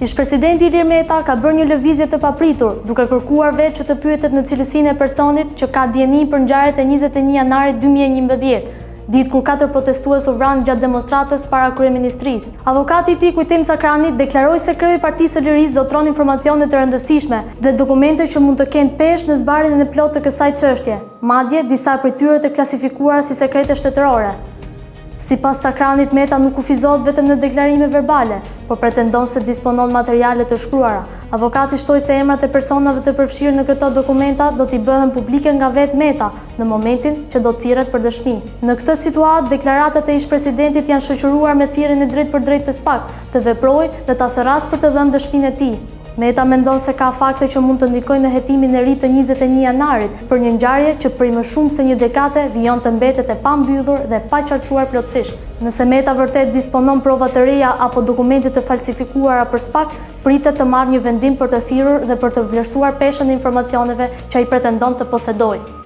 Ish-presidenti Ilir Meta ka bërë një lëvizje të papritur, duke kërkuar vetë që të pyetet në cilësinë e personit që ka dieni për ngjarjet e 21 janarit 2011, ditë kur 4 protestues u vranë gjatë demonstratës para kryeministrisë. Avokati i tij, Kujtim Sakrani, deklaroi se kreu i Partisë së Lirisë zotron informacione të rëndësishme dhe dokumente që mund të kenë peshë në zbarjen e plotë të kësaj çështje, madje disa prej tyre të klasifikuara si sekrete shtetërore. Sipas Sakranit, Meta nuk kufizohet vetëm në deklarime verbale, por pretendon se disponon materiale të shkruara. Avokati shtoi se emrat e personave të përfshirë në këto dokumenta do t'i bëhen publike nga vetë Meta në momentin që do të thirret për dëshmi. Në këtë situatë, deklaratat e ish-presidentit janë shoqëruar me thirrjen e drejtë të SPAK të veprojë dhe ta thërrasë për të dhënë dëshminë e tij. Meta mendon se ka fakte që mund të ndikojnë në hetimin e ri të 21 janarit për një ngjarje që prej më shumë se një dekade vijon të mbetet e pambyllur dhe pa qartësuar plotësisht. Nëse Meta vërtet disponon prova të reja apo dokumente të falsifikuara për SPAK, pritet të marrë një vendim për të thirrur dhe për të vlerësuar peshën e informacioneve që ai pretendon të posedojë.